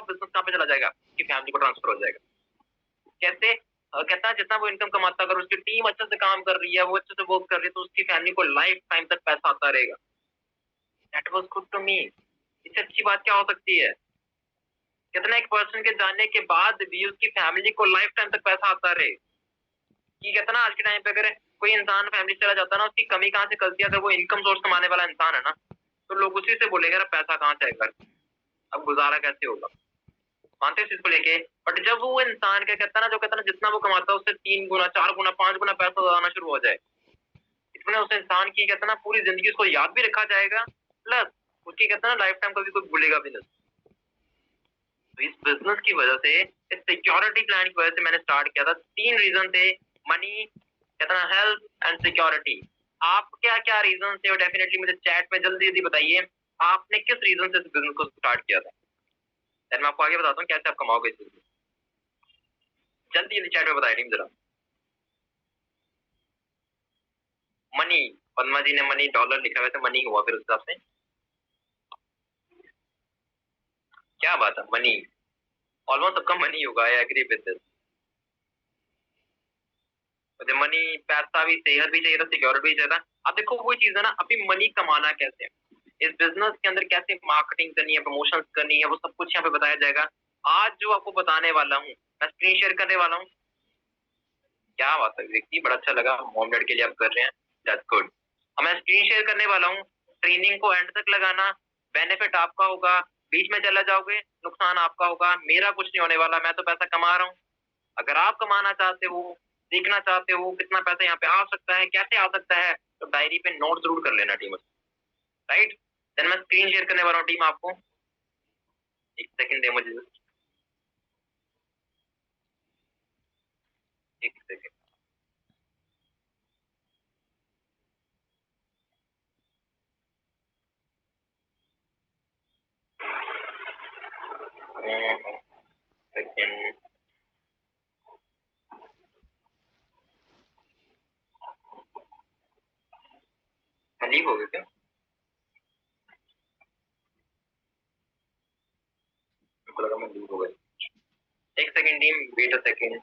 Business कहाँ पे चला जाएगा कि फैमिली को ट्रांसफर हो जाएगा। कैसे? कहता है जितना वो इनकम कमाता, अगर उसकी टीम अच्छे से काम कर रही है, वो अच्छे से वर्क कर रही है, तो उसकी फैमिली को लाइफ टाइम तक पैसा आता रहेगा। That was good to me. इससे अच्छी बात क्या हो सकती है? कितना एक पर्सन के जाने के बाद भी उसकी फैमिली को लाइफ टाइम तक पैसा आता रहे। कि कहता ना आज के टाइम पे अगर कोई इंसान फैमिली चला जाता ना, उसकी कमी कहाँ से करती है? अगर वो इनकम सोर्स कमाने वाला इंसान है ना, तो लोग उसी से बोलेंगे पैसा कहाँ से आएगा, अब गुजारा कैसे होगा। मानते हैं इसको लेके। बट जब वो इंसान क्या कहता है ना, जो कहता है ना जितना वो कमाता है उससे 3 गुना 4 गुना 5 गुना पैसा आना शुरू हो जाए, इसमें उस इंसान की कहता है ना पूरी जिंदगी उसको याद भी रखा जाएगा, प्लस उसकी कहता है ना लाइफ टाइम कभी कोई भूलेगा भी नहीं। तो इस बिजनेस की वजह से, इस सिक्योरिटी प्लान की वजह से मैंने स्टार्ट किया था। 3 रीजन थे, मनी, कहता ना हेल्थ एंड सिक्योरिटी। आप क्या क्या रीजन थे, डेफिनेटली मुझे चैट में जल्दी जल्दी बताइए आपने किस रीजन से इस बिजनेस को स्टार्ट किया था। मैं आपको आगे बताता हूँ कैसे आप कमाओगे इस बिजनेस। जल्दी जल्दी चैट में बताइए टीम जरा। मनी, पद्मा जी ने मनी डॉलर लिखा हुआ था, मनी हुआ फिर उस हिसाब से। क्या बात है, मनी ऑलमोस्ट सबका मनी होगा, आई एग्री विद दिस। मुझे मनी, पैसा भी, सेहत भी चाहिए था, सिक्योरिटी भी चाहिए था। अब देखो वही चीज है ना, अभी मनी कमाना कैसे, इस बिजनेस के अंदर कैसे मार्केटिंग करनी है, प्रमोशंस करनी है, वो सब कुछ यहाँ पे बताया जाएगा। आज जो आपको बताने वाला हूँ, मैं स्क्रीन शेयर करने वाला हूँ। क्या बात है व्यक्ति, बड़ा अच्छा लगा, होम डैड के लिए आप कर रहे हैं, दैट्स गुड। अब मैं स्क्रीन शेयर करने वाला हूँ। ट्रेनिंग को एंड तक लगाना, बेनिफिट आपका होगा, बीच में चला जाओगे नुकसान आपका होगा, मेरा कुछ नहीं होने वाला, मैं तो पैसा कमा रहा हूँ। अगर आप कमाना चाहते हो, सीखना चाहते हो कितना पैसा यहाँ पे आ सकता है, कैसे आ सकता है, तो डायरी पे नोट जरूर कर लेना टीम, राइट। देन मैं स्क्रीन शेयर करने वाला हूँ टीम आपको, एक सेकंड दे मुझे, एक सेकंड। सेकंड, लीव हो गया क्या? मेरे को लगा मैं लीव हो गया। एक second team, wait a second.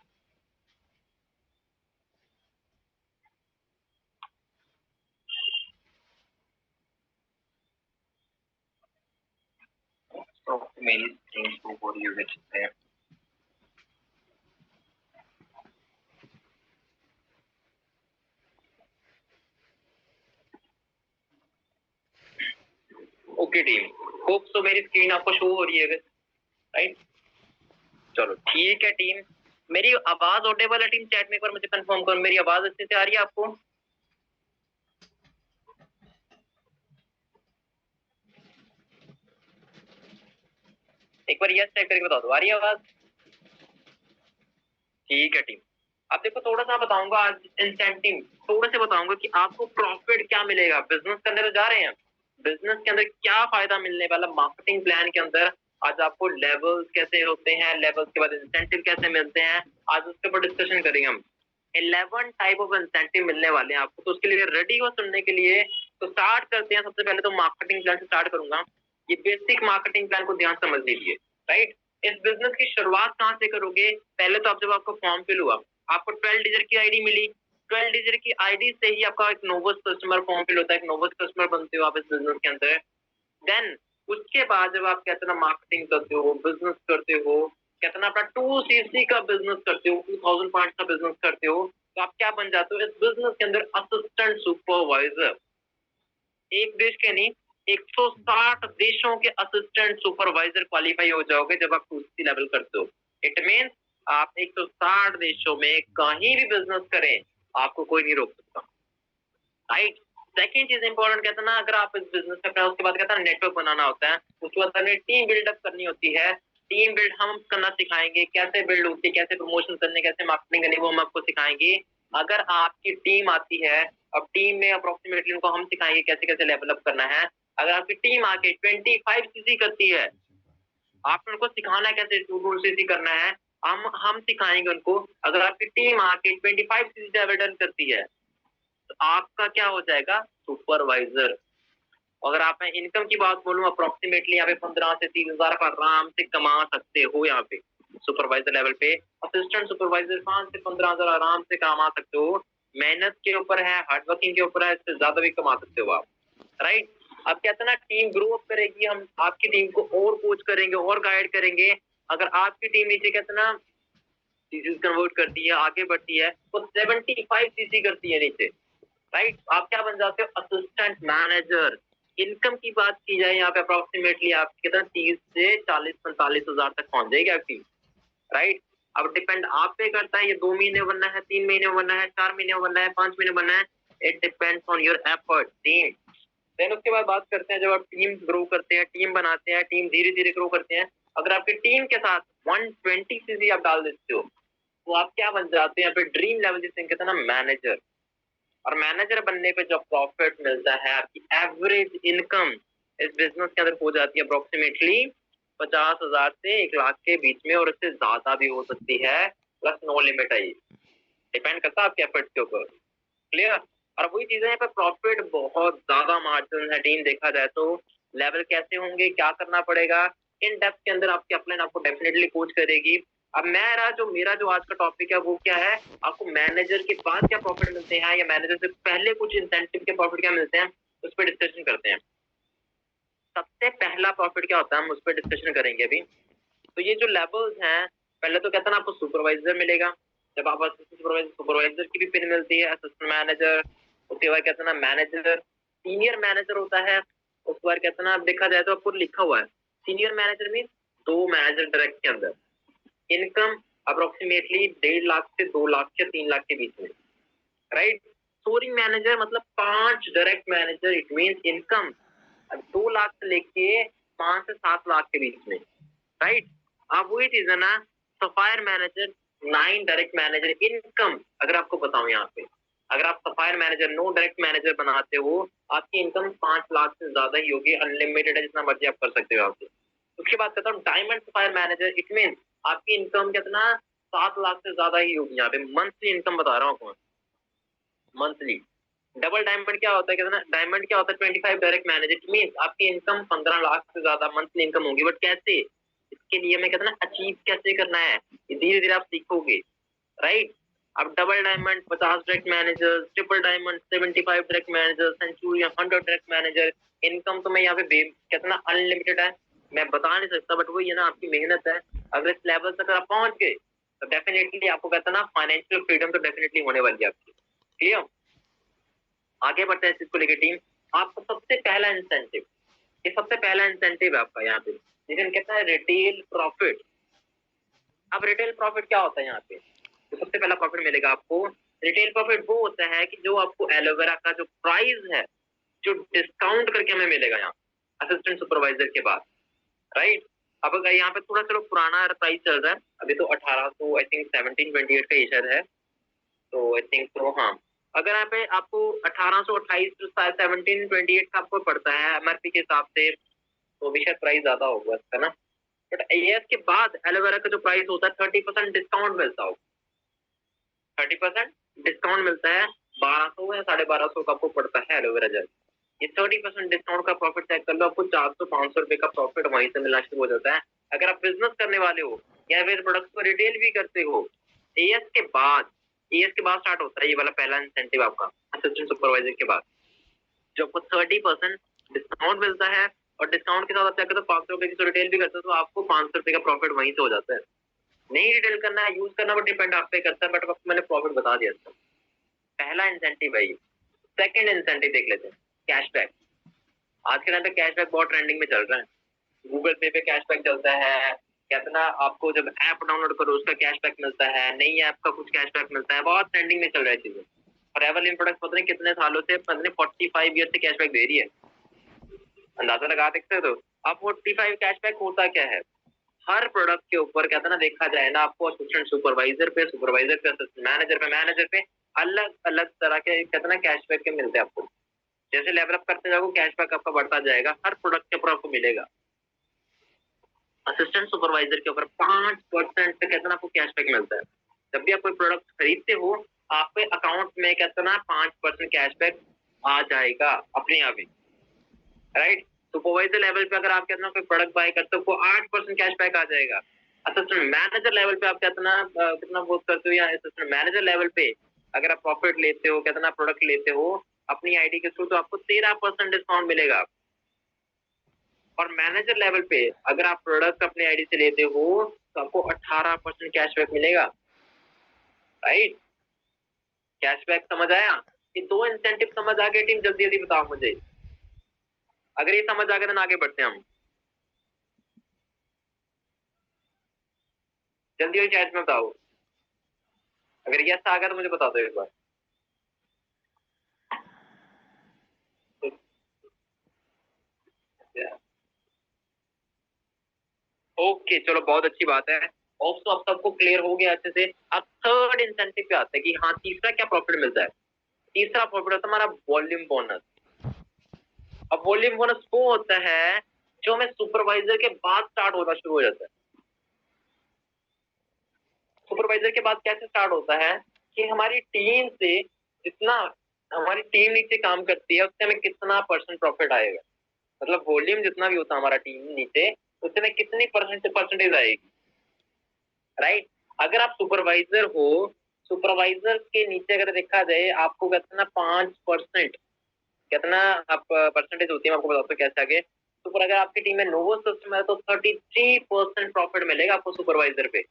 तो मेरी स्क्रीन शो हो रही है, देख सकते हैं। ओके टीम, होप सो मेरी स्क्रीन आपको शो हो रही है, राइट। चलो ठीक है टीम, मेरी आवाज ऑडिबल है टीम? चैट में एक बार मुझे कंफर्म करो, मेरी आवाज अच्छे से आ रही है आपको? एक बार यस चेक करके बता दो, आ रही है आवाज? ठीक है टीम। अब देखो थोड़ा सा बताऊंगा आज इंसेंटिव, थोड़ा सा बताऊंगा कि आपको प्रॉफिट क्या मिलेगा बिजनेस के अंदर। जा रहे हैं बिजनेस के अंदर क्या फायदा मिलने वाला, मार्केटिंग प्लान के अंदर आज आपको लेवल्स कैसे होते हैं, लेवल्स के बाद इंसेंटिव कैसे मिलते हैं, आज उसके ऊपर डिस्कशन करेंगे हम। 11 टाइप ऑफ इंसेंटिव मिलने वाले हैं आपको, तो उसके लिए रेडी हो सुनने के लिए? तो स्टार्ट करते हैं। सबसे पहले तो मार्केटिंग प्लान से स्टार्ट करूंगा। ये बेसिक मार्केटिंग प्लान को ध्यान समझ लीजिए, राइट। इस बिजनेस की शुरुआत कहाँ से करोगे? पहले तो आप जब आपको फॉर्म फिल हुआ, आपको 12 डिजिट की आईडी मिली, 12 डिजिट की आईडी से ही आपका एक नोवस कस्टमर फॉर्म फिल होता है, एक नोवस कस्टमर बनते हो आप इस बिजनेस के अंदर। देन उसके बाद जब आप कहते ना मार्केटिंग करते हो, बिजनेस करते हो, कहते ना अपना 2cc का बिजनेस करते हो, 2000 पार्ट का बिजनेस करते हो, तो आप क्या बन जाते हो इस बिजनेस के अंदर? Assistant supervisor. एक देश के नहीं, 160 देशों के असिस्टेंट सुपरवाइजर क्वालिफाई हो जाओगे जब आप 2cc लेवल करते हो। इट मीन्स आप 160 देशों में कहीं भी बिजनेस करें, आपको कोई नहीं रोक सकता, राइट। सेकेंड चीज इंपॉर्टेंट कहता ना, अगर आप इस बिजनेस में, उसके बाद कहता है नेटवर्क बनाना होता है, उसके बाद हमें टीम बिल्डअप करनी होती है। टीम बिल्ड हम करना सिखाएंगे, कैसे बिल्ड होती है, कैसे प्रमोशन करने, कैसे मार्केटिंग करनी, वो हम आपको सिखाएंगे। अगर आपकी टीम आती है, अब टीम में अप्रोक्सीमेटली उनको हम सिखाएंगे कैसे कैसे लेवल अप करना है। अगर आपकी टीम आके 25cc करती है, आपने उनको सिखाना है कैसे 2cc करना है, हम सिखाएंगे उनको। अगर आपकी टीम आके 25cc लेवल डन करती है, तो आपका क्या हो जाएगा? सुपरवाइजर। अगर आप मैं इनकम की बात बोलूँ, अप्रोक्सीमेटली यहाँ पे 15 से 30,000 आप आराम से कमा सकते हो। यहाँ पे सुपरवाइजर लेवल पे, असिस्टेंट सुपरवाइजर 5 से 15,000 आराम से कमा सकते हो। मेहनत के ऊपर है, हार्ड वर्किंग के ऊपर है, इससे ज्यादा भी कमा सकते हो आप, राइट। अब कहते हैं ना, टीम ग्रो अप करेगी, हम आपकी टीम को और कोच करेंगे और गाइड करेंगे। अगर आपकी टीम नीचे कहते हैं ना सीसीज कन्वर्ट करती है, आगे बढ़ती है, तो 75 सीसी करती है नीचे, राइट। आप क्या बन जाते हो? Assistant manager. इनकम की बात की जाए यहाँ पे अप्रोक्सीमेटली आपकी कितना 30 से 40-45,000 तक पहुंच जाएगी आपकी, राइट। अब डिपेंड आप पे करता है, ये 2 महीने बनना है, 3 महीने बनना है, 4 महीने बनना है, 5 महीने बनना है। It depends on your effort, team. Then उसके बाद बात करते हैं, जब आप टीम ग्रो करते हैं, टीम बनाते हैं, टीम धीरे धीरे ग्रो करते हैं, अगर आपकी टीम के साथ 120 सीसी आप डाल देते हो, तो आप क्या बन जाते हैं यहाँ पे? ड्रीम लेवल जिसे कहते हैं ना, मैनेजर। और मैनेजर बनने पे जो प्रॉफिट मिलता है, आपकी एवरेज इनकम इस बिजनेस के अंदर हो जाती है अप्रोक्सीमेटली 50,000 से 1 लाख के बीच में, और इससे ज्यादा भी हो सकती है, प्लस नो लिमिट है। ये डिपेंड करता है आपके एफर्ट्स के ऊपर, क्लियर। और वही चीजें यहाँ पे प्रॉफिट बहुत ज्यादा मार्जिन है टीम, देखा जाए तो लेवल कैसे होंगे, क्या करना पड़ेगा, इन डेप्थ के अंदर आपकी अपलाइन आपको डेफिनेटली कोच करेगी। अब मेरा जो आज का टॉपिक है वो क्या है, आपको मैनेजर के बाद क्या प्रॉफिट मिलते हैं, या मैनेजर से पहले कुछ इंसेंटिव के प्रॉफिट क्या मिलते हैं, उस पर डिस्कशन करते हैं। सबसे पहला प्रॉफिट क्या होता है, हम उस पर डिस्कशन करेंगे अभी। तो ये जो लेवल्स हैं, पहले तो कहते हैं ना आपको सुपरवाइजर मिलेगा, जब आप असिस्टेंट सुपरवाइजर की भी पिन मिलती है, असिस्टेंट मैनेजर, उसके बाद कहते हैं ना मैनेजर, सीनियर मैनेजर होता है। उसके बाद कहते हैं ना, देखा जाए तो आपको लिखा हुआ है सीनियर मैनेजर में 2 मैनेजर डायरेक्ट के अंदर, इनकम अप्रोक्सीमेटली 1.5 लाख से 2 लाख से 3 लाख के बीच में, राइट। सोरिंग मैनेजर मतलब 5 direct manager, it mean income 2 lakh से लेके 5 से 7 लाख के बीच में, राइट। अब वही चीज है ना, sapphire manager 9 direct manager income, अगर आपको बताऊं यहाँ पे, अगर आप सफायर मैनेजर 9 डायरेक्ट मैनेजर बनाते हो, आपकी इनकम 5 लाख से ज्यादा ही होगी, अनलिमिटेड है, जितना मर्जी आप कर सकते हो आपसे। उसके बाद कहता हूँ diamond sapphire manager, it mean आपकी इनकम कितना 7 लाख से ज्यादा ही होगी। यहाँ पे मंथली इनकम बता रहा हूँ, मंथली। डबल डायमंड क्या होता है, कहते हैं ना डायमंड क्या होता है 25 डायरेक्ट मैनेजर, इट मीन आपकी इनकम 15 लाख से ज्यादा मंथली इनकम होगी। बट कैसे, इसके लिए मैं कहता ना अचीव कैसे करना है, ये धीरे धीरे आप सीखोगे, राइट। अब double diamond 50 direct manager, triple diamond 75 direct manager, Centurion 100 direct manager. Income तो मैं यहाँ पे कहते ना अनलिमिटेड है, मैं बता नहीं सकता, बट वो ये ना आपकी मेहनत है। अगर इस लेवल तक आप पहुंच गए तो डेफिनेटली आपको कहता ना फाइनेंशियल फ्रीडम तो डेफिनेटली होने वाली है आपकी, क्लियर। आगे बढ़ते हैं इस चीज को लेकर टीम। आपका सबसे पहला इंसेंटिव, ये सबसे पहला इंसेंटिव है आपका यहाँ पे, जिसे कहता है रिटेल प्रॉफिट। अब रिटेल प्रॉफिट क्या होता है यहाँ पे, तो सबसे पहला प्रॉफिट मिलेगा आपको। रिटेल प्रॉफिट वो होता है कि जो आपको एलोवेरा का जो प्राइस है, जो डिस्काउंट करके हमें मिलेगा यहाँ असिस्टेंट सुपरवाइजर के बाद, राइट। अब अगर यहाँ पे थोड़ा चलो पुराना प्राइस चल रहा है, अभी तो 1800 आई थिंक 1728 का ये शायद है, तो आई थिंक तो हाँ, अगर यहाँ पे आपको 1828 1728 का आपको पड़ता है एमआरपी के हिसाब से, तो भी शायद प्राइस ज्यादा होगा इसका ना। बट ये के बाद एलोवेरा का जो प्राइस होता है 30% डिस्काउंट मिलता होगा, 30% डिस्काउंट मिलता है, 1200 या 1250 का आपको पड़ता है एलोवेरा जेल। ये 30% डिस्काउंट का प्रॉफिट चेक कर लो, आपको 400-500 रुपए का प्रॉफिट वहीं से मिलना शुरू हो जाता है। अगर आप बिजनेस करने वाले हो या फिर प्रोडक्ट को रिटेल भी करते हो, एएस के बाद स्टार्ट होता है ये वाला पहला इंसेंटिव आपका असिस्टेंट सुपरवाइजर के बाद, जो आपको 30% डिस्काउंट मिलता है। और डिस्काउंट के साथ आप क्या करते हो, 500 रुपए की रिटेल भी करते हो तो आपको 500 रुपए का प्रॉफिट वहीं से हो जाता है। नहीं रिटेल करना है, यूज करना, वो डिपेंड आप पे करता है, बट आपको मैंने प्रॉफिट बता दिया था। पहला इंसेंटिव है ये। सेकेंड इंसेंटिव देख लेते हैं, कैशबैक। आज के टाइम पे कैशबैक बहुत ट्रेंडिंग में चल रहा है, गूगल पे पे कैशबैक चलता है, कहते ना आपको जब ऐप डाउनलोड करो उसका कैशबैक मिलता है, नई ऐप का कुछ कैशबैक मिलता है, बहुत ट्रेंडिंग में चल रहा है चीजें। और एवरलीन प्रोडक्ट्स पता नहीं कितने सालों से, पता नहीं 45 ईयर से कैशबैक दे रही है, अंदाजा लगा सकते हो। तो अब 45 कैशबैक होता क्या है, हर प्रोडक्ट के ऊपर कहते हैं ना, देखा जाए ना आपको असिस्टेंट सुपरवाइजर पे, असिस्टेंट मैनेजर पे अलग अलग तरह के कहते हैं ना कैशबैक के मिलते हैं आपको। जैसे लेवल अप करते जाओगे कैशबैक आपका बढ़ता जाएगा, हर प्रोडक्ट के ऊपर आपको मिलेगा। असिस्टेंट सुपरवाइजर के ऊपर 5% पे कहते हैं आपको कैशबैक मिलता है। जब भी आप कोई प्रोडक्ट खरीदते हो, आपके अकाउंट में कहते हैं ना 5% कैशबैक आ जाएगा अपने आप ही, राइट। सुपरवाइजर लेवल पे अगर आप कितना कोई प्रोडक्ट बाय करते हो, 8% कैशबैक आ जाएगा। असिस्टेंट मैनेजर लेवल पे आप कितना वोट करते हो, या असिस्टेंट मैनेजर लेवल पे अगर आप प्रॉफिट लेते हो, कितना प्रोडक्ट लेते हो अपनी आईडी के थ्रू, तो आपको 13% डिस्काउंट मिलेगा। और मैनेजर लेवल पे अगर आप प्रोडक्ट अपने आईडी से लेते हो तो आपको 18% कैशबैक मिलेगा। राइट, कैशबैक समझ आया? ये दो इंसेंटिव समझ आ गए टीम? जल्दी जल्दी बताओ मुझे, अगर ये समझ आ गया तो आगे बढ़ते हैं हम। जल्दी चैट में बताओ, अगर यस आ गया तो मुझे बता दो एक बार। ओके चलो, बहुत अच्छी बात है। तो अब सबको क्लियर हो गया अच्छे से। अब थर्ड इंसेंटिव पे आते हैं कि हाँ तीसरा क्या प्रॉफिट मिलता है। तीसरा प्रॉफिट होता है हमारा वॉल्यूम बोनस। अब वॉल्यूम बोनस वो होता है जो हमें सुपरवाइजर के बाद स्टार्ट होना शुरू हो जाता है। सुपरवाइजर के बाद कैसे स्टार्ट होता है कि हमारी टीम से जितना हमारी टीम नीचे काम करती है उससे हमें कितना परसेंट प्रॉफिट आएगा, मतलब वॉल्यूम जितना भी होता है हमारा टीम नीचे, उससे हमें कितनी परसेंटेज आएगी। राइट, अगर आप सुपरवाइजर हो, सुपरवाइजर के नीचे अगर देखा जाए आपको कितना 5% कितना आप परसेंटेज होती है, आपको बताता हूँ कैसे आगे। सुपर अगर आपकी टीम में नोवो सिस्टम है तो 33% प्रॉफिट मिलेगा आपको सुपरवाइजर पे।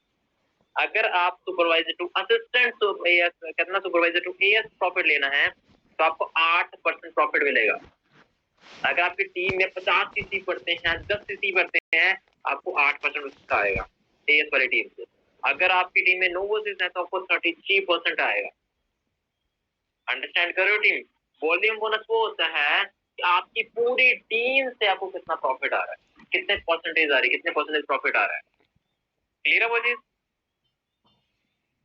अगर आप सुपरवाइजर टू असिस्टेंट कितना सुपरवाइजर टू एएस प्रॉफिट लेना है तो आपको 8% प्रॉफिट मिलेगा। अगर आपकी टीम में 50 सीसी पढ़ते हैं, 10 सीसी पढ़ते हैं, आपको 8% उसका आएगा एएस वाली टीम से। अगर आपकी टीम में नोवोसिस है तो आपको 33% आएगा। अंडरस्टैंड करो टीम? वॉल्यूम बोनस वो होता है कि आपकी पूरी टीम से आपको कितना प्रॉफिट आ रहा है, कितने परसेंटेज आ रही है, कितने परसेंटेज प्रॉफिट आ रहा है। क्लियर है वो चीज?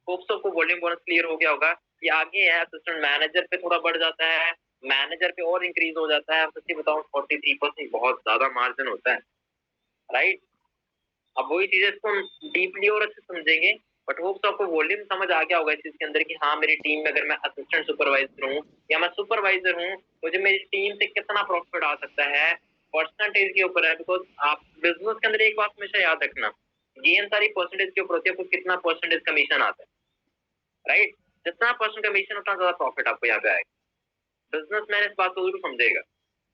होप सबको वॉल्यूम बोनस क्लियर हो गया होगा। ये आगे है असिस्टेंट मैनेजर पे थोड़ा बढ़ जाता है, मैनेजर पे और इंक्रीज हो जाता है। सच्ची बताऊं 43% बहुत ज्यादा मार्जिन होता है। राइट, अब वही चीजें इसको हम डीपली और अच्छे समझेंगे, बट होप आपको वॉल्यूम समझ आ गया होगा इस चीज के अंदर कि हाँ मेरी टीम में अगर मैं असिस्टेंट सुपरवाइजर हूँ या मैं सुपरवाइजर हूँ, मुझे मेरी टीम से कितना प्रॉफिट आ सकता है, परसेंटेज के ऊपर है। बिकॉज आप बिजनेस के अंदर एक बात हमेशा याद रखना, गेन सारी परसेंटेज के ऊपर होती है, आपको कितना परसेंटेज कमीशन आता है। राइट, जितना परसेंट कमीशन उतना ज्यादा प्रॉफिट आपको यहाँ पे आएगा। बिजनेसमैन इस बात को जरूर समझेगा।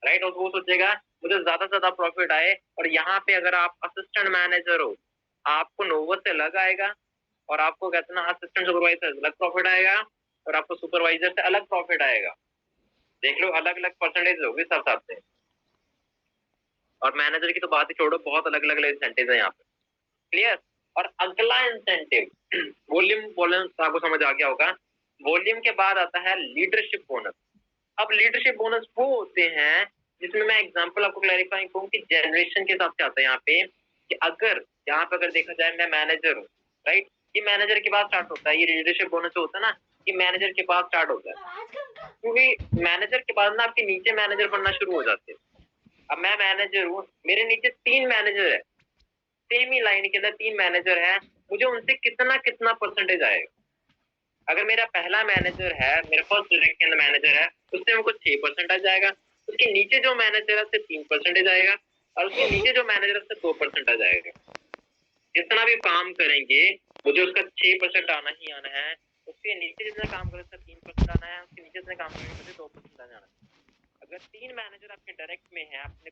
राइट, और वो सोचेगा मुझे ज्यादा से ज्यादा प्रॉफिट आए। और यहाँ पे अगर आप असिस्टेंट मैनेजर हो, आपको नोवो से अलग आएगा, और आपको कितना असिस्टेंट सुपरवाइजर अलग प्रॉफिट आएगा, और आपको सुपरवाइजर से अलग प्रॉफिट आएगा। देख लो, अलग अलग परसेंटेज होगी सब हिसाब से। और मैनेजर की तो बात ही छोड़ो, बहुत अलग अलग इंसेंटिव है यहाँ पे। क्लियर? और अगला इंसेंटिव वॉल्यूम बोनस आपको समझ आ गया होगा। वॉल्यूम के बाद आता है लीडरशिप बोनस। अब लीडरशिप बोनस वो होते हैं जिसमें मैं एग्जांपल आपको क्लैरिफाई करूं कि जनरेशन के हिसाब से आता है यहाँ पे, कि अगर यहाँ पे अगर देखा जाए मैं मैनेजर हूँ, राइट, ये मैनेजर के बाद स्टार्ट होता है। ये लीडरशिप बोनस होता है ना, ये मैनेजर के बाद स्टार्ट होता है, क्योंकि मैनेजर के बाद ना आपके नीचे मैनेजर बनना शुरू हो जाते हैं। अब मैं मैनेजर हूँ, मेरे नीचे 3 मैनेजर है, सेम ही लाइन के अंदर 3 मैनेजर है, मुझे उनसे कितना कितना परसेंटेज आएगा। अगर मेरा पहला मैनेजर है, मेरा फर्स्ट डायरेक्ट मैनेजर है, उससे हमको 6% आ जाएगा। उसके नीचे जो मैनेजर है उससे 3% आएगा, और उसके नीचे जो मैनेजर है उससे 2% आ जाएगा। जितना भी काम करेंगे मुझे उसका 6% आना ही आना है। उसके नीचे जितना काम करें उसका 3% आना है, उसके नीचे जितना काम करेंगे मुझे 2% आना है। अगर 3 मैनेजर आपके डायरेक्ट में है, आपने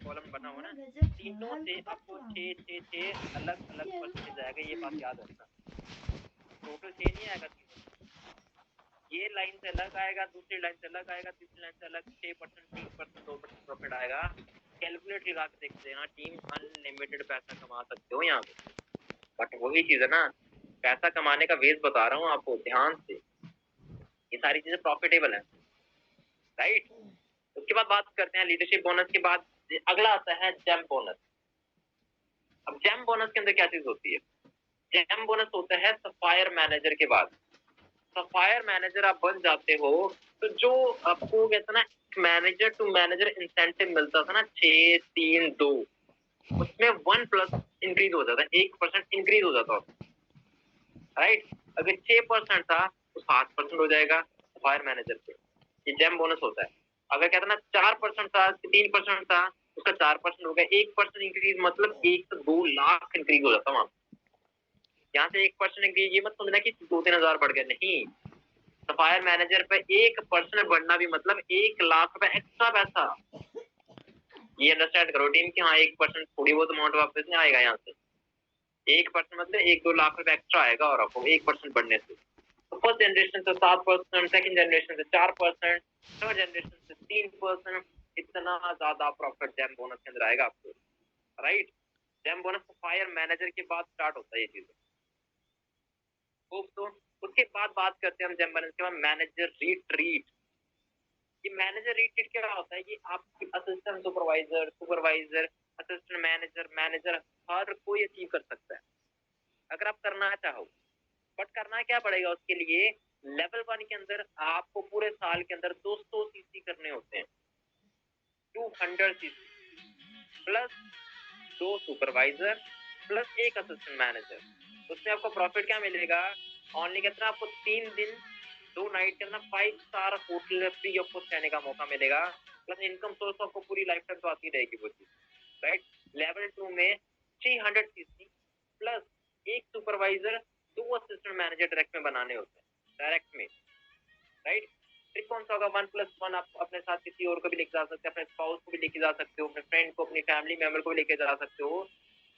कॉलम बना हुआ ना, तीनों से आपको 6 अलग अलग परसेंटेज आएगा। ये बात याद रखना, टोटल 6 नहीं आएगा, ये लाइन से अलग आएगा, दूसरी लाइन से अलग आएगा, तीसरी लाइन से अलग। 6%, 3%, 2% प्रॉफिट आएगा। कैलकुलेट लगा के देखते हैं, टीम अनलिमिटेड पैसा कमा सकते हो यहाँ पे। बट वही चीज है ना, पैसा कमाने का वेज बता रहा हूँ आपको ध्यान से, ये सारी चीजें प्रॉफिटेबल है। राइट, उसके बाद बात करते हैं लीडरशिप बोनस के बाद अगला आता है जेम बोनस। अब जेम बोनस के अंदर क्या चीज होती है? जेम बोनस होता है सफायर मैनेजर के बाद। सफायर मैनेजर आप बन जाते हो तो जो आपको कहता ना मैनेजर टू मैनेजर इंसेंटिव मिलता था ना 6, 3, 2, उसमें 1+ इंक्रीज हो जाता है, 1% इंक्रीज हो जाता है। राइट, अगर 6% था तो 7% हो जाएगा सफायर मैनेजर पे। ये जेम बोनस होता है। अगर कहता ना 4% था, 3% था, उसका 4% हो गया, 1% इंक्रीज मतलब 1 से 2 लाख इंक्रीज हो जाता वहां। यहाँ से 1% इंक्रीज, ये मत समझना कि 2-3 हजार बढ़ गया, नहीं। सफायर मैनेजर पे 1% बढ़ना भी मतलब 1 लाख रुपए एक्स्ट्रा पैसा। ये अंडरस्टैंड करो टीम कि हाँ 1% थोड़ी बहुत अमाउंट वापस नहीं आएगा यहाँ से। 1% मतलब 1-2 लाख रुपए एक्स्ट्रा आएगा और आपको 1% बढ़ने से। तो फर्स्ट जनरेशन से 7%, सेकंड जनरेशन से 4%, थर्ड जनरेशन से 3%, इतना ज्यादा प्रॉफिट जेम बोनस के अंदर आएगा आपको, right. Gem bonus fire manager के बाद स्टार्ट होता है ये चीजें। तो उसके बाद बात करते हैं हम जेम बोनस के बाद मैनेजर रिट्रीट। ये मैनेजर रिट्रीट क्या होता है? ये आपकी assistant supervisor, assistant manager, manager हर कोई अचीव कर सकता है अगर आप करना चाहो। बट करना क्या पड़ेगा उसके लिए? लेवल 1 के अंदर आपको पूरे साल के अंदर 200 सीसी करने होते हैं, 200 CC plus 2 supervisor plus 1 assistant manager. उसमें आपको प्रॉफिट क्या मिलेगा? ऑनली कितना आपको 3 दिन 2 नाइट के अंदर 5 star hotel free of cost रहने का मौका मिलेगा, प्लस इनकम सोर्स आपको पूरी लाइफ तक तो आती रहेगी वो चीज, राइट। लेवल 2 में 300 CC plus 1 supervisor, 2 assistant manager direct में बनाने होते हैं, डायरेक्ट में, राइट। ट्रिक कौन सा होगा? 1+1 आप अपने साथ किसी और को भी लेके जा सकते हो, अपने स्पाउस को भी लेके जा सकते हो, अपने फ्रेंड को, अपनी फैमिली मेंबर को भी लेके जा सकते हो।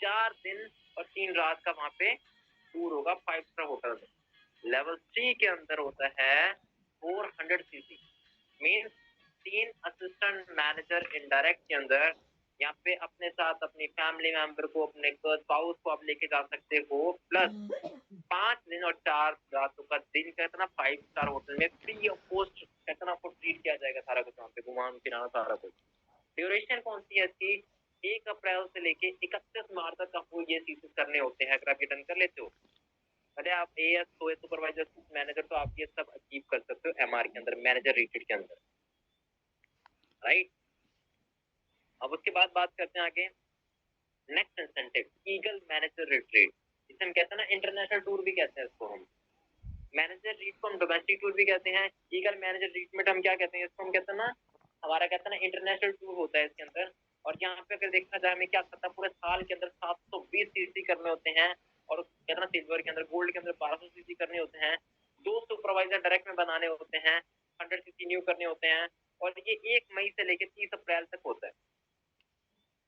4 दिन और 3 रात का वहां पे टूर होगा 5 स्टार होटल में। लेवल 3 के अंदर होता है 400 CC, mean 3 assistant manager indirect के अंदर। यहाँ पे अपने साथ अपनी फैमिली मेंबर को, अपने स्पाउस को आप लेके जा सकते हो, प्लस 5 दिन और 4 रातों का दिन कहते ना 5 स्टार होटल में फ्री ऑफ कॉस्ट कहते ना आपको ट्रीट किया जाएगा, सारा कुछ वहाँ पे घुमाना फिराना सारा कुछ। ड्यूरेशन कौन सी है इसकी? 1 अप्रैल से लेके 31 मार्च तक आपको ये चीजें करने होते हैं। अगर आप ये डन कर लेते हो, अरे आप एएस हो सुपरवाइजर मैनेजर, तो आप ये सब अचीव कर सकते हो एमआर के अंदर, मैनेजर रेटेड के अंदर, राइट। अब उसके बाद बात करते हैं आगे next incentive, eagle manager retreat. इसे हम कहते हैं ना इंटरनेशनल टूर भी कहते हैं इसको हम। मैनेजर रीट को हम डोमेस्टिक टूर भी कहते हैं। ईगल मैनेजर रीट में हम क्या कहते हैं? इसको हम कहते हैं ना, हमारा कहते हैं ना इंटरनेशनल टूर होता है इसके अंदर। और यहाँ पे अगर देखा जाए हमें क्या करता है, पूरे साल के अंदर 720 सीसी करने होते हैं, और कहते हैं ना सिल्वर के अंदर, गोल्ड के अंदर 1200 सीसी करने होते हैं, 2 सुपरवाइजर डायरेक्ट में बनाने होते हैं, 100 सीसी न्यू करने होते हैं, और ये 1 मई से लेकर 30 अप्रैल तक होता है।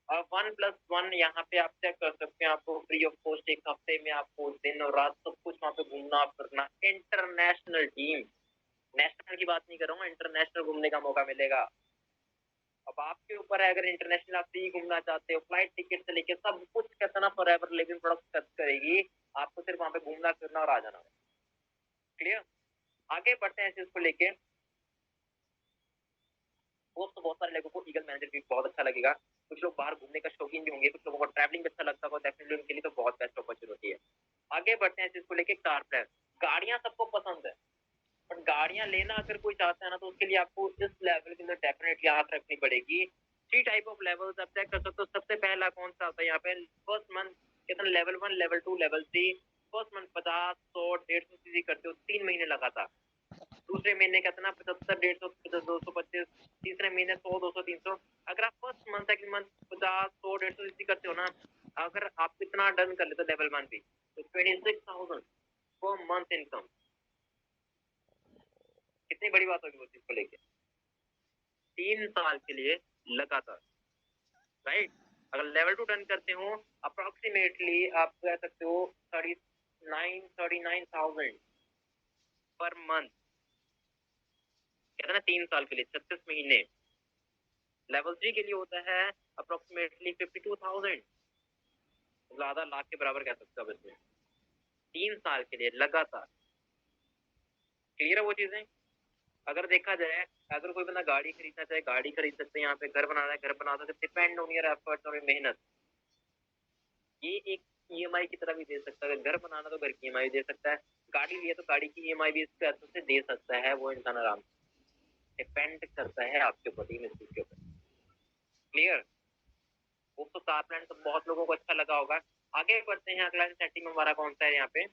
और 1+1 यहाँ पे आप चेक कर सकते हैं, आपको फ्री ऑफ कॉस्ट 1 हफ्ते में आपको दिन और रात सब कुछ वहाँ पे घूमना फिरना। इंटरनेशनल टीम, नेशनल की बात नहीं कर रहा हूँ, इंटरनेशनल घूमने का मौका मिलेगा। अब आपके ऊपर है, अगर इंटरनेशनल आप फ्री घूमना चाहते हो, फ्लाइट टिकट से लेके सब कुछ कहते ना फॉरएवर लिविंग प्रोडक्ट खर्च करेगी, आपको सिर्फ वहाँ पे घूमना फिरना और आ जाना। क्लियर? आगे बढ़ते हैं इस चीज को लेके। तो बहुत सारे लोगों को ईगल मैनेजर भी बहुत अच्छा लगेगा। कुछ लोग बाहर घूमने का शौकीन भी होंगे, कुछ लोगों को ट्रैवलिंग भी अच्छा लगता होगा, डेफिनेटली उनके लिए तो बहुत बेस्ट अपॉर्चुनिटी है। आगे बढ़ते हैं इसको लेके कार प्लान। गाड़ियां सबको पसंद है, बट गाड़ियां लेना अगर कोई चाहता है ना, तो उसके लिए आपको इस लेवल के अंदर डेफिनेटली आंख रखनी पड़ेगी। 3 टाइप ऑफ लेवल्स आप चेक कर सकते हो। सबसे पहला कौन सा होता है यहाँ पे? फर्स्ट मंथ कितना, level 1, level 2, level 3। First month 50, 100, 150 CC करते हो 3 महीने लगातार। दूसरे महीने कितना 75, 150, 225। तीसरे महीने 100, 200, 300। अगर आप first month second month 50, 100, 150 CC करते हो ना, अगर आप इतना डन कर लेते हो लेवल 1 भी, तो 26,000 पर मंथ इनकम, कितनी बड़ी बात होगी वो चीज को लेके। 3 साल के लिए लगातार, राइट। अगर लेवल 2 डन करते हो, अप्रोक्सीमेटली आप कह सकते हो 39,000 पर मंथ, कहते ना 3 साल के लिए 36 महीने। लेवल 3 के लिए होता है अप्रोक्सीमेटली 52,000, ज्यादा लाख के बराबर कह सकते हो इसमें, 3 साल के लिए लगातार। क्लियर है वो चीजें? अगर देखा जाए, अगर कोई बंदा गाड़ी खरीदना चाहे गाड़ी खरीद सकते हैं, यहाँ पे घर बनाना है घर बना सकते, डिपेंड ऑन योर एफर्ट्स और मेहनत। ये एक ईएमआई की तरह भी दे सकता है। अगर घर बनाना तो घर की ईएमआई दे सकता है, गाड़ी लिया तो गाड़ी की ईएमआई भी इसके हाथों से दे सकता है वो इंसान आराम से। डिपेंड करता है आपके ऊपर, इन चीज के ऊपर। क्लियर? वो तो कार प्लान तो बहुत लोगों को अच्छा लगा होगा। आगे बढ़ते हैं, अगला इंसेंटिव हमारा कौन सा है यहाँ पे?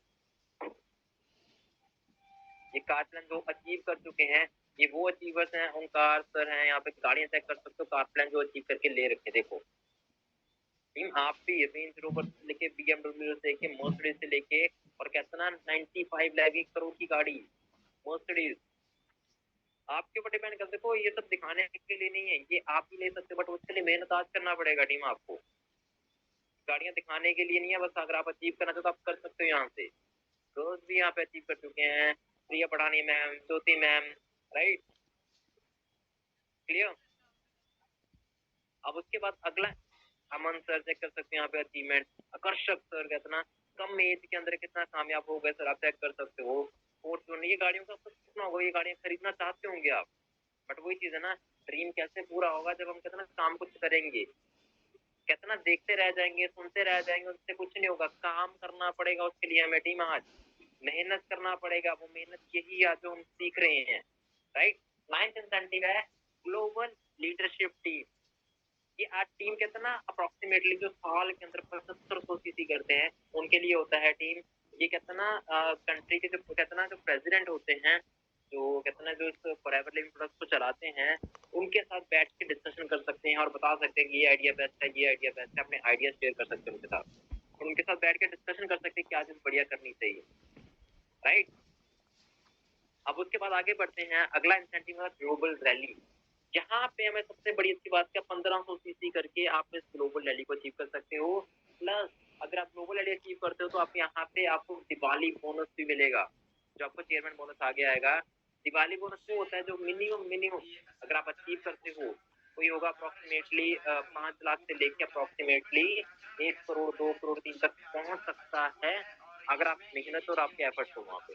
ये कार प्लान जो अचीव कर चुके हैं, ये वो अचीवर्स हैं, ओंकार सर हैं, यहाँ पे गाड़ियां चेक कर सकते हो, कार प्लान जो अचीव करके ले रखे। देखो टीम, आप भी रेंज रोवर से लेके BMW से लेके मर्सिडीज से लेके और कहते ना 95 लाख करोड़ की गाड़ी मर्सिडीज आपके ऊपर डिपेंड कर। देखो ये सब दिखाने के लिए नहीं है, ये आप ही ले सकते हो, बट उसके लिए मेहनत आज करना पड़ेगा टीम आपको। गाड़ियां दिखाने के लिए नहीं है बस, अगर आप अचीव करना चाहो तो आप कर सकते हो। यहाँ से गर्ल्स भी यहाँ पे अचीव कर चुके हैं, प्रिया पढ़ानी मैम, ज्योति मैम, राइट, क्लियर। अब उसके बाद अगला अमन सर चेक कर सकते हैं यहाँ पे अचीवमेंट। आकर्षक सर कितना कम एज के अंदर कितना कामयाब हो गए सर, आप चेक कर सकते हो। और ये गाड़ियों का कितना होगा, ये गाड़ियां खरीदना चाहते होंगे आप, बट वही चीज है ना, ड्रीम कैसे पूरा होगा जब हम कहते ना काम कुछ करेंगे। कहते ना देखते रह जाएंगे, सुनते रह जाएंगे, उससे कुछ नहीं होगा। काम करना पड़ेगा उसके लिए हमें टीम, आज मेहनत करना पड़ेगा। वो मेहनत यही आज जो हम सीख रहे हैं, राइट। 9th इंसेंटिव है ग्लोबल लीडरशिप टीम। ये आज टीम कहते ना अप्रोक्सीमेटली जो साल के अंदर 7500 सीसी करते हैं उनके लिए होता है टीम। ये कहते ना कंट्री के जो कहते ना जो प्रेसिडेंट होते हैं, जो कहते ना जो इस फॉरएवर लिविंग प्रोडक्ट्स को चलाते हैं, उनके साथ बैठ के डिस्कशन कर सकते हैं और बता सकते हैं कि ये आइडिया बेस्ट है, ये आइडिया बेस्ट है। अपने आइडिया शेयर कर सकते हैं उनके साथ, और उनके साथ बैठ के डिस्कशन कर सकते हैं क्या चीज बढ़िया करनी चाहिए, राइट। अब उसके बाद आगे बढ़ते हैं, अगला इंसेंटिव है ग्लोबल रैली। यहाँ पे हमें सबसे बड़ी अच्छी बात क्या, 1500 सीसी करके आप इस ग्लोबल रैली को अचीव कर सकते हो। प्लस अगर आप ग्लोबल रैली अचीव करते हो तो आप यहाँ पे आपको दिवाली बोनस भी मिलेगा, जो आपको चेयरमैन बोनस आगे आएगा। दिवाली बोनस वो होता है जो मिनिमम अगर आप अचीव करते हो, कोई होगा अप्रोक्सीमेटली 5 लाख से लेके अप्रोक्सीमेटली 1 करोड़ 2 करोड़ 3 तक पहुंच सकता है, अगर आप मेहनत और आपके एफर्ट्स हो वहाँ पे।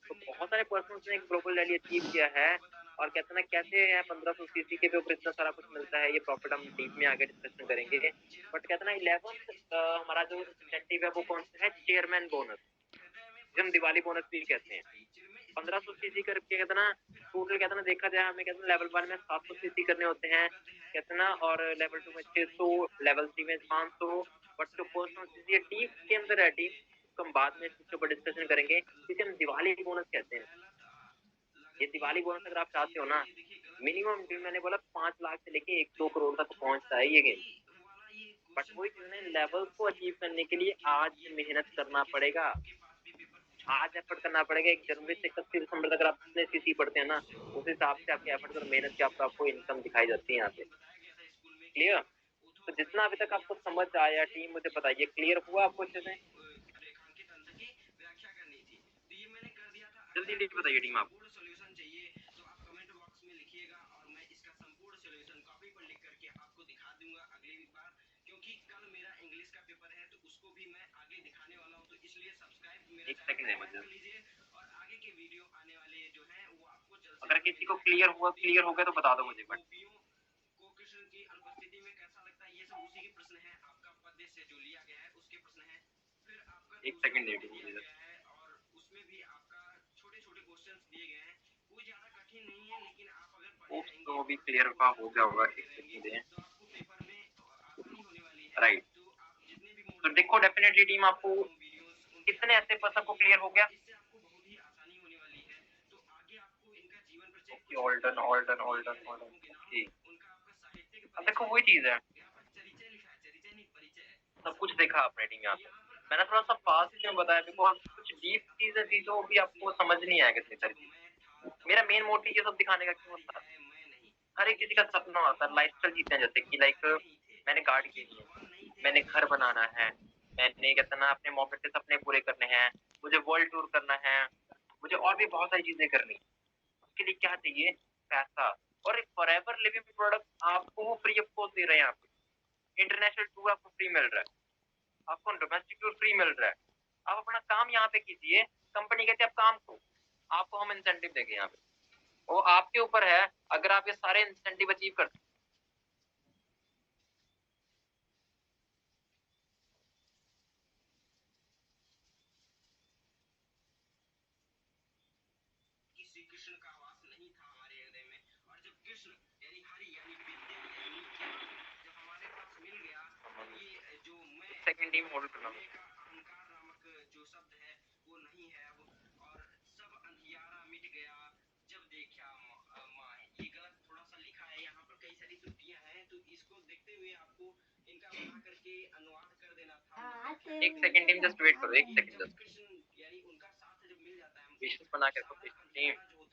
तो बहुत सारे पर्सन ने ग्लोबल रैली अचीव किया है, और कहते हैं ना कैसे है 1500 सीसी के ऊपर इतना सारा कुछ मिलता है, ये प्रॉफिट हम डीप में आगे डिस्कशन करेंगे। बट कहते हैं ना 11th हमारा जो इंसेंटिव है वो कौन सा है, चेयरमैन बोनस, हम दिवाली बोनस भी कहते हैं। 1500 सीसी करके कहते ना टोटल कहते ना देखा जाए हमें कहते लेवल 1 में 700 सीसी करने होते हैं कहते ना, और लेवल 2 में 600, लेवल 3 में 500। बट जो पर्सनल सीसी टीम के अंदर है, टीम हम बाद में इसके ऊपर डिस्कशन करेंगे, जिसे हम दिवाली बोनस कहते हैं। ये दिवाली बोनस अगर आप चाहते हो ना, मिनिमम मैंने बोला 5 लाख से लेके 1-2 करोड़ तक पहुंचता है ये गेम। बट वही चीज लेवल को अचीव करने के लिए आज मेहनत करना पड़ेगा, आज एफर्ट करना पड़ेगा। 1 जनवरी से 31 दिसंबर तक आप जितने सीसी पढ़ते हैं ना, उस हिसाब से आपके एफर्ट और मेहनत की आपको इनकम दिखाई जाती है यहाँ पे, क्लियर। तो जितना अभी तक आपको समझ आया टीम, मुझे बताइए क्लियर हुआ आपको अच्छे से? जल्दी जल्दी बताइए टीम आप। एक सेकंड है मुझे, अगर किसी को क्लियर हो गया तो बता दो मुझे। बट एक सेकंड दे दीजिए। तो भी क्लियर का हो गया होगा, एक सेकंड दें, राइट। तो देखो डेफिनेटली टीम आपको कितने ऐसे पर्सन को क्लियर हो गया, all done all done all done all done, okay. अब देखो वही चीज है, सब कुछ देखा आपने टीम यहाँ पे। मैंने थोड़ा सा फास्ट क्यों बताया, बिकॉज कुछ डीप चीजें थी जो भी आपको समझ नहीं आया कितनी सारी चीजें। मेरा मेन मोटिव ये सब दिखाने का क्यों होता है, हर एक किसी का सपना होता है लाइफस्टाइल जीते हैं, जैसे कि लाइक मैंने गाड़ी लेनी है, मैंने घर बनाना है, मैंने कहता ना अपने मौके से सपने पूरे करने हैं, मुझे वर्ल्ड टूर करना है, मुझे और भी बहुत सारी चीजें करनी है। उसके लिए क्या चाहिए, पैसा। और एक फॉरएवर लिविंग प्रोडक्ट आपको वो फ्री ऑफ कॉस्ट दे रहे हैं। आपको इंटरनेशनल टूर आपको फ्री मिल रहा है, आपको डोमेस्टिक टूर फ्री मिल रहा है। आप अपना काम यहाँ पे कीजिए, कंपनी कहती है आप काम करो, आपको हम इंसेंटिव देंगे यहाँ पे, वो आपके ऊपर है अगर आप ये सारे इंसेंटिव अचीव करते। सेकंड टीम होल्ड करना एक सेकंड टीम, जस्ट वेट करो, एक सेकंड जस्ट। विशेष बना के रखो टीम।